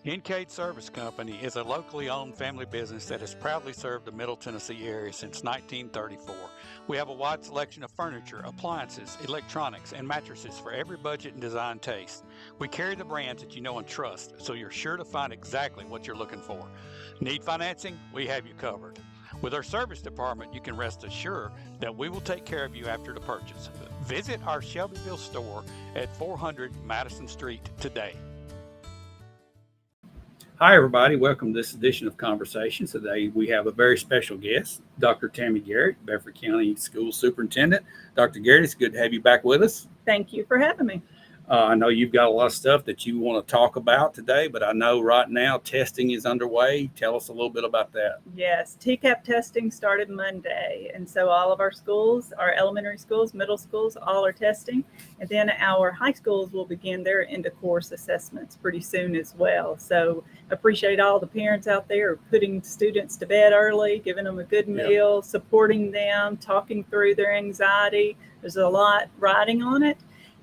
Incade Service Company is a locally owned family business that has proudly served the Middle Tennessee area since 1934. We have a wide selection of furniture, appliances, electronics, and mattresses for every budget and design taste. We carry the brands that you know and trust, so you're sure to find exactly what you're looking for. Need financing? We have you covered. With our service department, you can rest assured that we will take care of you after the purchase. Visit our Shelbyville store at 400 Madison Street today. Hi, everybody. Welcome to this edition of Conversations. Today, we have a very special guest, Dr. Tammy Garrett, Beaufort County School Superintendent. Dr. Garrett, it's good to have you back with us. Thank you for having me. I know you've got a lot of stuff that you want to talk about today, but I know right now testing is underway. Tell us a little bit about that. Yes, TCAP testing started Monday. And so all of our schools, our elementary schools, middle schools, all are testing. And then our high schools will begin their end of course assessments pretty soon as well. So appreciate all the parents out there putting students to bed early, giving them a good meal, supporting them, talking through their anxiety. There's a lot riding on it.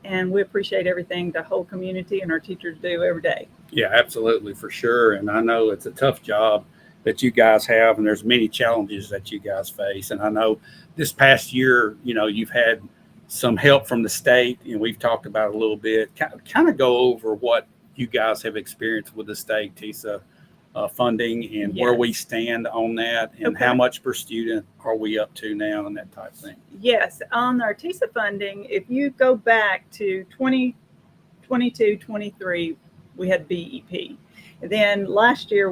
And we appreciate everything the whole community and our teachers do every day. Yeah, absolutely, for sure. And I know it's a tough job that you guys have, and there's many challenges that you guys face. And I know this past year, you've had some help from the state, and we've talked about it a little bit. Kind of go over what you guys have experienced with the state TISA funding and where we stand on that, and how much per student are we up to now and that type of thing. Yes, on our TISA funding, if you go back to 2022-23, we had BEP. And then last year,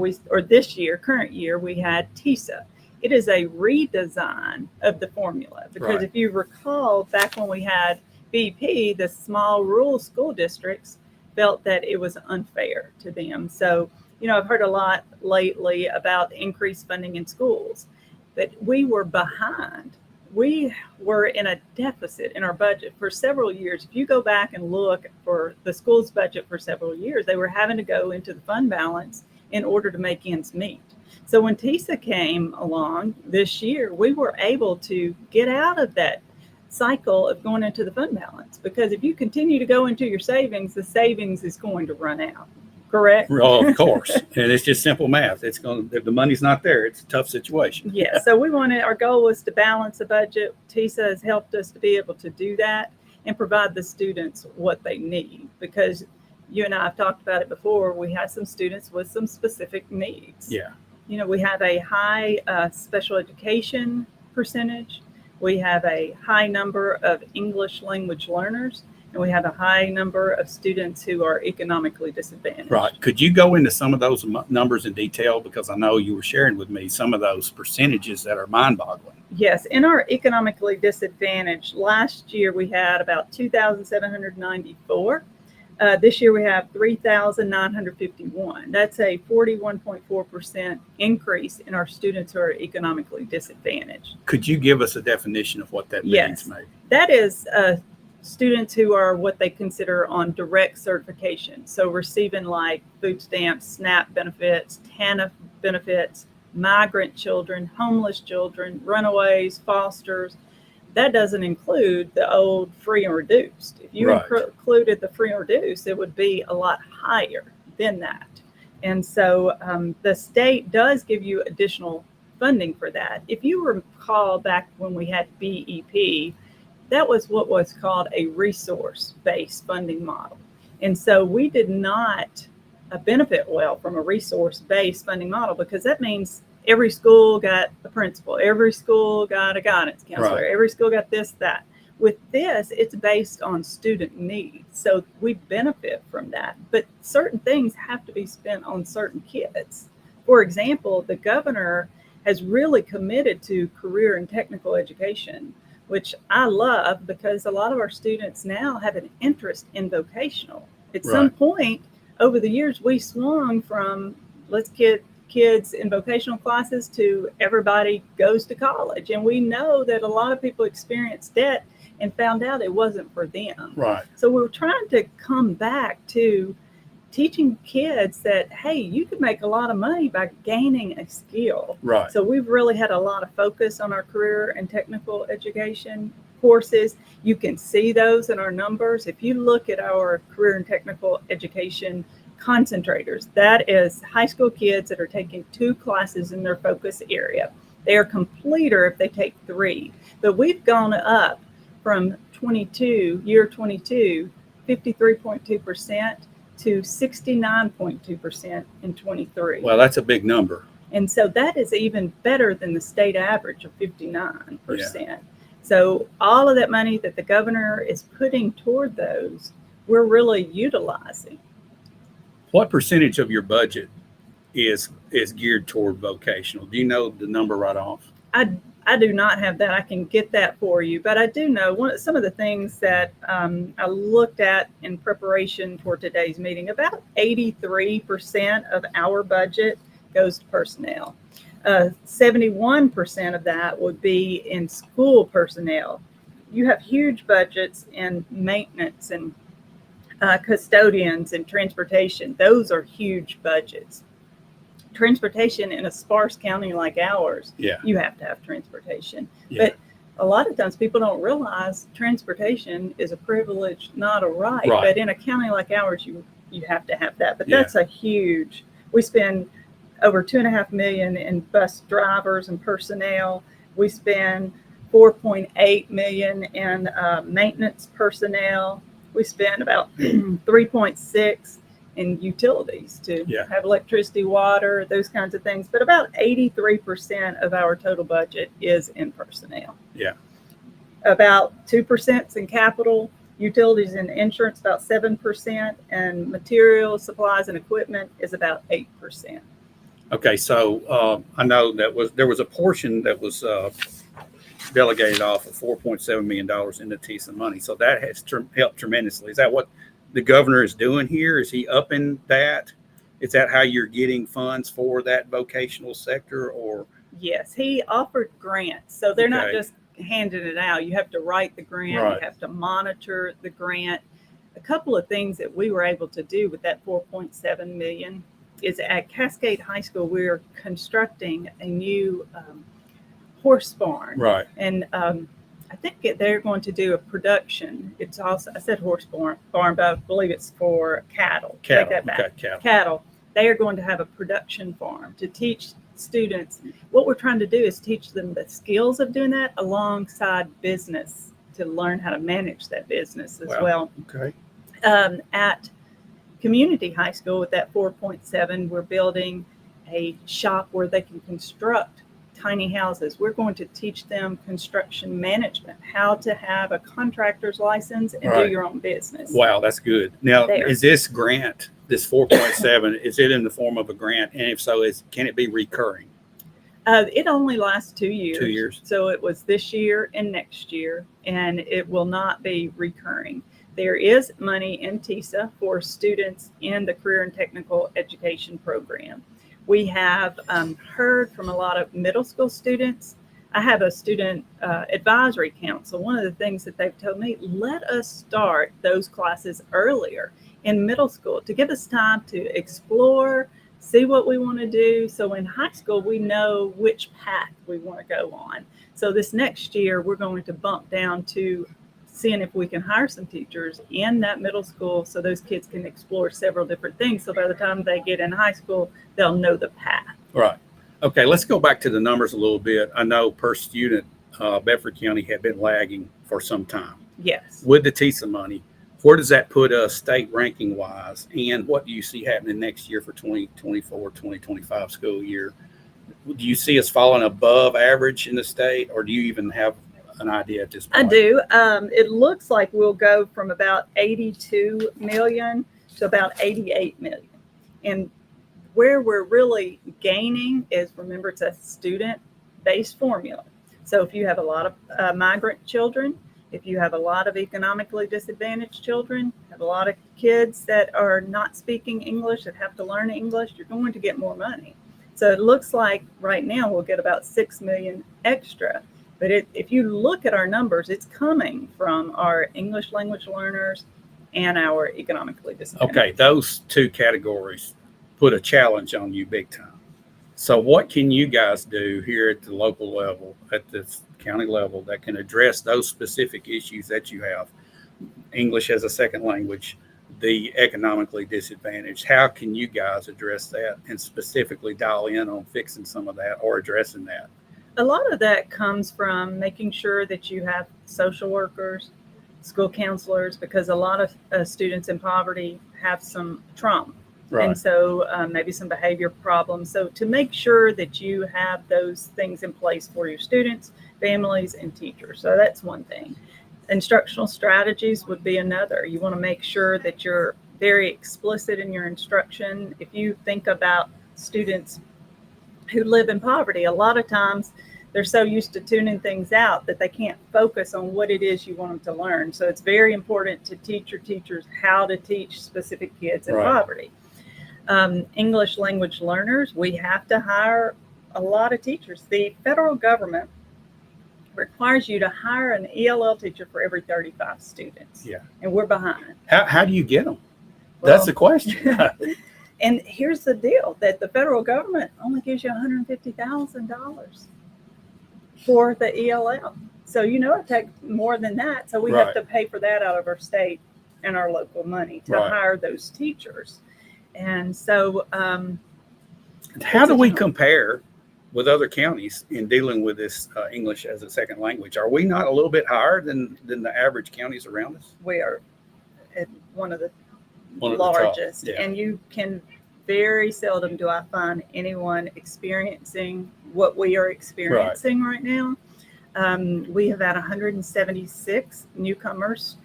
current year, we had TISA. It is a redesign of the formula because if you recall, back when we had BEP, the small rural school districts felt that it was unfair to them. So I've heard a lot lately about increased funding in schools, but we were behind. We were in a deficit in our budget for several years. If you go back and look for the school's budget for several years, they were having to go into the fund balance in order to make ends meet. So when TISA came along this year, we were able to get out of that cycle of going into the fund balance, because if you continue to go into your savings, the savings is going to run out. Correct? Oh, of course. And it's just simple math. If the money's not there, it's a tough situation. Yeah. So our goal was to balance the budget. TISA has helped us to be able to do that and provide the students what they need, because you and I have talked about it before. We have some students with some specific needs. Yeah. We have a high special education percentage. We have a high number of English language learners. And we have a high number of students who are economically disadvantaged. Right. Could you go into some of those numbers in detail? Because I know you were sharing with me some of those percentages that are mind-boggling. Yes. In our economically disadvantaged, last year we had about 2,794. This year we have 3,951. That's a 41.4% increase in our students who are economically disadvantaged. Could you give us a definition of what that means? Yes. Maybe? That is students who are what they consider on direct certification. So receiving like food stamps, SNAP benefits, TANF benefits, migrant children, homeless children, runaways, fosters. That doesn't include the old free and reduced. If you included the free and reduced, it would be a lot higher than that. And so the state does give you additional funding for that. If you recall back when we had BEP, that was what was called a resource-based funding model. And so we did not benefit well from a resource-based funding model, because that means every school got a principal, every school got a guidance counselor, every school got this, that. With this, it's based on student needs. So we benefit from that. But certain things have to be spent on certain kids. For example, the governor has really committed to career and technical education, which I love, because a lot of our students now have an interest in vocational. At some point over the years, we swung from let's get kids in vocational classes to everybody goes to college. And we know that a lot of people experience debt and found out it wasn't for them. Right. So we're trying to come back to teaching kids that, hey, you can make a lot of money by gaining a skill. Right. So we've really had a lot of focus on our career and technical education courses. You can see those in our numbers. If you look at our career and technical education concentrators. That is high school kids that are taking 2 classes in their focus area. They are completer if they take 3. But we've gone up from 53.2% to 69.2% in 23. Well, that's a big number. And so that is even better than the state average of 59%. Yeah. So all of that money that the governor is putting toward those, we're really utilizing. What percentage of your budget is geared toward vocational? Do you know the number right off? I do not have that. I can get that for you, but I do know some of the things that I looked at in preparation for today's meeting. About 83% of our budget goes to personnel. 71% of that would be in school personnel. You have huge budgets in maintenance and custodians and transportation. Those are huge budgets. Transportation in a sparse county like ours, Yeah. you have to have transportation. Yeah. But a lot of times people don't realize transportation is a privilege, not a right. Right. But in a county like ours, you have to have that. But Yeah. that's a huge, we spend over $2.5 million in bus drivers and personnel. We spend $4.8 million in maintenance personnel. We spend about 3.6 in utilities to Yeah. have electricity, water, those kinds of things. But about 83% of our total budget is in personnel. Yeah. About 2% is in capital, utilities and insurance about 7%, and materials, supplies, and equipment is about 8%. Okay, so I know there was a portion that was delegated off of $4.7 million in the TISA money. So that has helped tremendously. Is that what the governor is doing here? Is he upping that? Is that how you're getting funds for that vocational sector? Or Yes, he offered grants. So they're not Okay. just handing it out. You have to write the grant. Right. You have to monitor the grant. A couple of things that we were able to do with that 4.7 million is at Cascade High School, we're constructing a new horse barn. right? And I think they're going to do a production. It's also, I said horse barn, but I believe it's for cattle. Take that back. Okay, cattle. Cattle. They are going to have a production farm to teach students. What we're trying to do is teach them the skills of doing that alongside business to learn how to manage that business as Wow. well. Okay. At Community High School with that 4.7, we're building a shop where they can construct tiny houses. We're going to teach them construction management, how to have a contractor's license and do Right. your own business. Wow, that's good. Now, There. is this grant, this 4.7, is it in the form of a grant? And if so, can it be recurring? It only lasts 2 years. 2 years. So it was this year and next year, and it will not be recurring. There is money in TISA for students in the Career and Technical Education Program. We have heard from a lot of middle school students. I have a student advisory council. One of the things that they've told me, let us start those classes earlier in middle school to give us time to explore, see what we want to do. So in high school, we know which path we want to go on. So this next year, we're going to bump down to seeing if we can hire some teachers in that middle school so those kids can explore several different things. So by the time they get in high school, they'll know the path. Right. Okay, let's go back to the numbers a little bit. I know per student, Bedford County had been lagging for some time. Yes. With the TISA money, where does that put us state ranking wise? And what do you see happening next year for 2024, 2025 school year? Do you see us falling above average in the state, or do you even have an idea at this point? I do. It looks like we'll go from about 82 million to about 88 million. And where we're really gaining is, remember, it's a student-based formula. So if you have a lot of migrant children, if you have a lot of economically disadvantaged children, have a lot of kids that are not speaking English, that have to learn English, you're going to get more money. So it looks like right now we'll get about 6 million extra. But if you look at our numbers, it's coming from our English language learners and our economically disadvantaged. Okay, those two categories put a challenge on you big time. So what can you guys do here at the local level, at the county level, that can address those specific issues that you have? English as a second language, the economically disadvantaged. How can you guys address that and specifically dial in on fixing some of that or addressing that? A lot of that comes from making sure that you have social workers, school counselors, because a lot of students in poverty have some trauma. Right. And so maybe some behavior problems. So to make sure that you have those things in place for your students, families, and teachers. So that's one thing. Instructional strategies would be another. You want to make sure that you're very explicit in your instruction. If you think about students who live in poverty, a lot of times they're so used to tuning things out that they can't focus on what it is you want them to learn. So it's very important to teach your teachers how to teach specific kids in poverty. English language learners, we have to hire a lot of teachers. The federal government requires you to hire an ELL teacher for every 35 students. Yeah. And we're behind. How do you get them? Well, that's the question. And here's the deal, that the federal government only gives you $150,000 for the ELL. So, it takes more than that. So we have to pay for that out of our state and our local money to hire those teachers. And so how do we compare with other counties in dealing with this English as a second language? Are we not a little bit higher than the average counties around us? We are at one of the largest. And you can very seldom do I find anyone experiencing what we are experiencing right now. We have had 176 newcomers,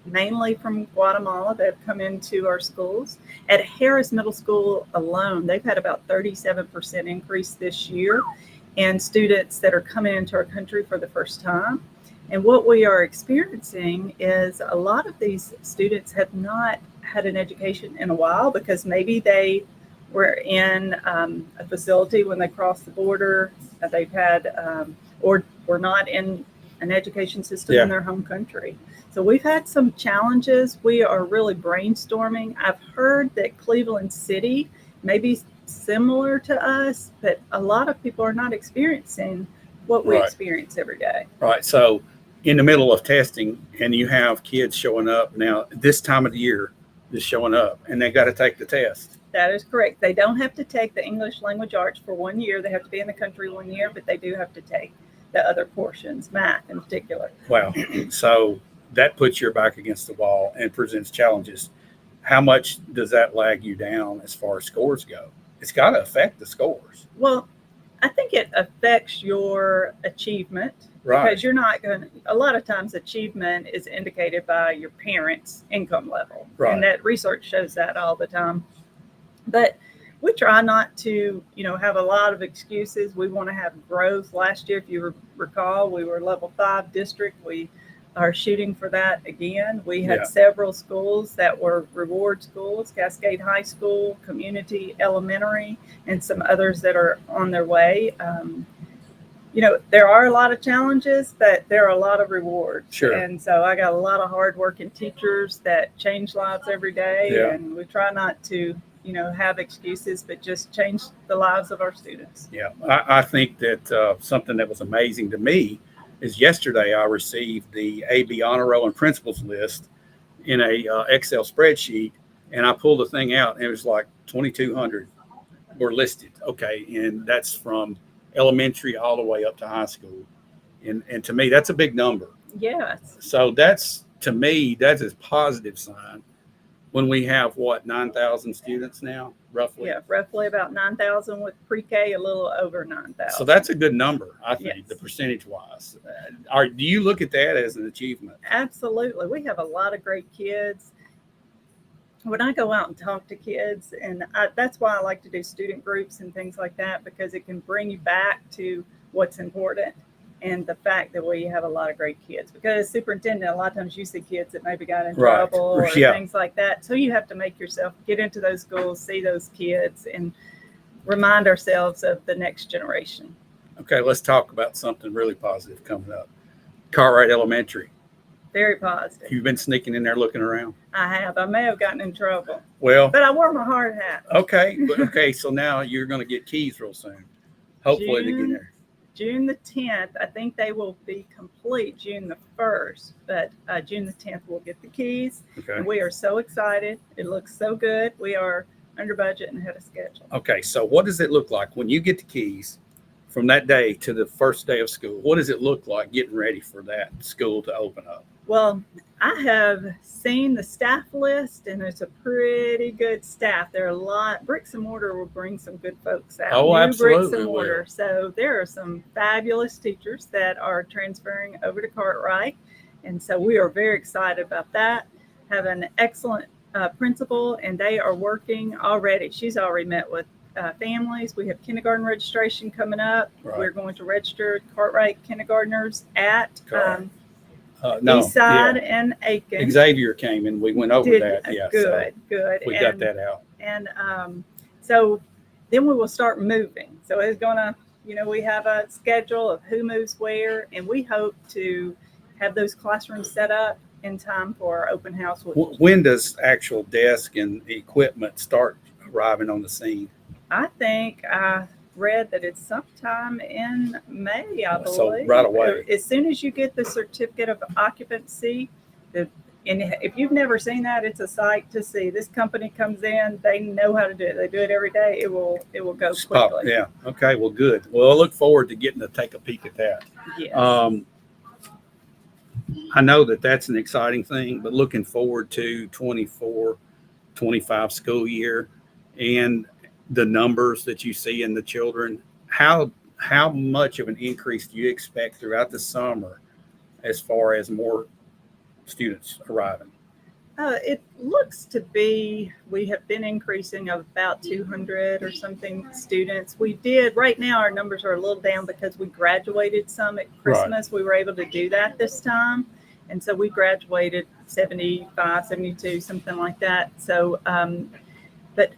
mainly from Guatemala, that have come into our schools. At Harris Middle School alone, they've had about 37% increase this year in students that are coming into our country for the first time. And what we are experiencing is a lot of these students have not had an education in a while because maybe they were in a facility when they crossed the border. They've had, or were not in an education system in their home country. So we've had some challenges. We are really brainstorming. I've heard that Cleveland City may be similar to us, but a lot of people are not experiencing what we experience every day. Right. So in the middle of testing, and you have kids showing up now this time of the year, just showing up, and they got to take the test. That is correct. They don't have to take the English language arts for 1 year. They have to be in the country 1 year, but they do have to take the other portions, math in particular. Wow. So that puts your back against the wall and presents challenges. How much does that lag you down as far as scores go? It's got to affect the scores. Well, I think it affects your achievement because you're not going to, a lot of times achievement is indicated by your parents' income level. And that research shows that all the time. But we try not to, have a lot of excuses. We want to have growth. Last year, if you recall, we were level 5 district. We are shooting for that again. We had several schools that were reward schools, Cascade High School, Community Elementary, and some others that are on their way. There are a lot of challenges, but there are a lot of rewards. Sure. And so I got a lot of hardworking teachers that change lives every day. And we try not to have excuses, but just change the lives of our students. Yeah, I think that something that was amazing to me is yesterday I received the AB Honor Roll and Principals list in a Excel spreadsheet, and I pulled the thing out, and it was like 2,200 were listed. Okay, and that's from elementary all the way up to high school, and to me that's a big number. Yes. So that's, to me, that's a positive sign. When we have 9,000 students now, roughly. Yeah, roughly about 9,000 with pre-K, a little over 9,000. So that's a good number, I think, the percentage-wise. Do you look at that as an achievement? Absolutely. We have a lot of great kids. When I go out and talk to kids, and that's why I like to do student groups and things like that, because it can bring you back to what's important. And the fact that we have a lot of great kids, because as superintendent, a lot of times you see kids that maybe got in trouble or things like that. So you have to make yourself get into those schools, see those kids, and remind ourselves of the next generation. Okay, let's talk about something really positive coming up. Cartwright Elementary. Very positive. You've been sneaking in there looking around? I have. I may have gotten in trouble. Well, but I wore my hard hat. Okay, so now you're going to get keys real soon. Hopefully to get there. June the 10th. I think they will be complete June the 1st, but June the 10th we'll get the keys. Okay. And we are so excited. It looks so good. We are under budget and ahead of schedule. Okay. So what does it look like when you get the keys from that day to the first day of school? What does it look like getting ready for that school to open up? Well, I have seen the staff list, and it's a pretty good staff. There are a lot. Bricks and Mortar will bring some good folks out. Oh, New absolutely Bricks and Mortar. will. So there are some fabulous teachers that are transferring over to Cartwright, and so we are very excited about that. Have an excellent principal, and they are working already. She's already met with families. We have kindergarten registration coming up. Right. We're going to register Cartwright kindergartners at No, Eastside yeah. and Aiken. Xavier came and we went over that. Yeah. Good, good. We got that out. And so then we will start moving. So it's gonna, we have a schedule of who moves where, and we hope to have those classrooms set up in time for our open house. When does actual desk and equipment start arriving on the scene? I think I read that it's sometime in May, I believe. So right away. As soon as you get the certificate of occupancy, and if you've never seen that, it's a sight to see. This company comes in, they know how to do it. They do it every day. It will go quickly. Yeah. Okay. Well, good. Well, I look forward to getting to take a peek at that. Yes. I know that that's an exciting thing, but looking forward to 24-25 school year and the numbers that you see in the children, how much of an increase do you expect throughout the summer as far as more students arriving? It looks to be, we have been increasing of about 200 or something students. We did, right now our numbers are a little down because we graduated some at Christmas. Right. We were able to do that this time. And so we graduated 75, 72, something like that. So, but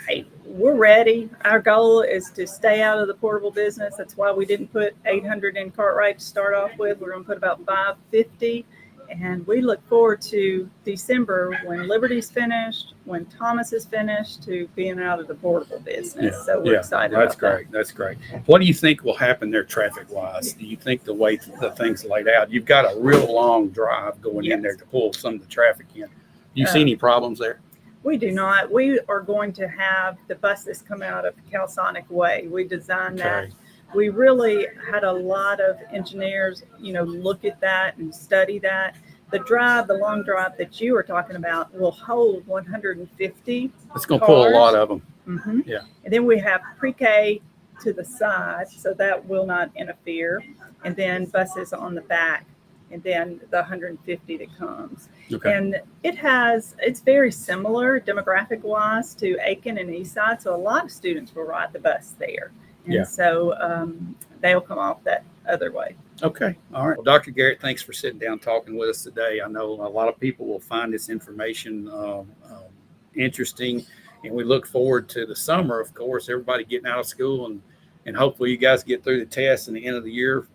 hey, we're ready. Our goal is to stay out of the portable business. That's why we didn't put 800 in Cartwright to start off with. We're going to put about 550. And we look forward to December when Liberty's finished, when Thomas is finished, to being out of the portable business. Yeah, so we're excited about that. That's great. What do you think will happen there traffic-wise? Do you think the way the thing's laid out, you've got a real long drive going in there to pull some of the traffic in. Do you see any problems there? We do not. We are going to have the buses come out of Calisonic Way. We designed that. We really had a lot of engineers, look at that and study that. The long drive that you were talking about will hold 150. It's going to pull a lot of them. Mm-hmm. Yeah. And then we have pre-K to the side, so that will not interfere. And then buses on the back, and then the 150 that comes. Okay. And it's very similar demographic-wise to Aiken and Eastside, so a lot of students will ride the bus there. And so they'll come off that other way. Okay. All right. Well, Dr. Garrett, thanks for sitting down talking with us today. I know a lot of people will find this information interesting, and we look forward to the summer, of course, everybody getting out of school, and hopefully you guys get through the tests and the end of the year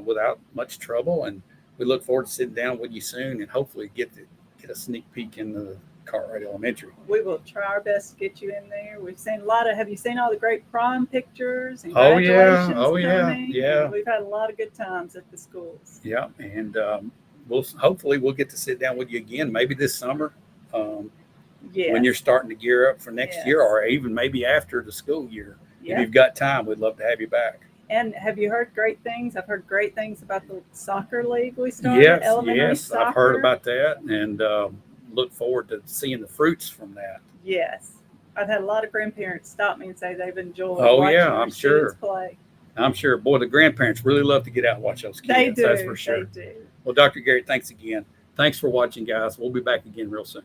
without much trouble. And we look forward to sitting down with you soon and hopefully get a sneak peek in the Cartwright Elementary. We will try our best to get you in there. We've seen have you seen all the great prom pictures and graduations? Yeah. We've had a lot of good times at the schools. Yeah, and hopefully we'll get to sit down with you again, maybe this summer when you're starting to gear up for next year, or even maybe after the school year. If you've got time, we'd love to have you back. And have you heard great things? I've heard great things about the soccer league we started. Yes, soccer. I've heard about that, and look forward to seeing the fruits from that. Yes. I've had a lot of grandparents stop me and say they've enjoyed watching I'm sure. Play. I'm sure. Boy, the grandparents really love to get out and watch those kids. They do. That's for sure. They do. Well, Dr. Garrett, thanks again. Thanks for watching, guys. We'll be back again real soon.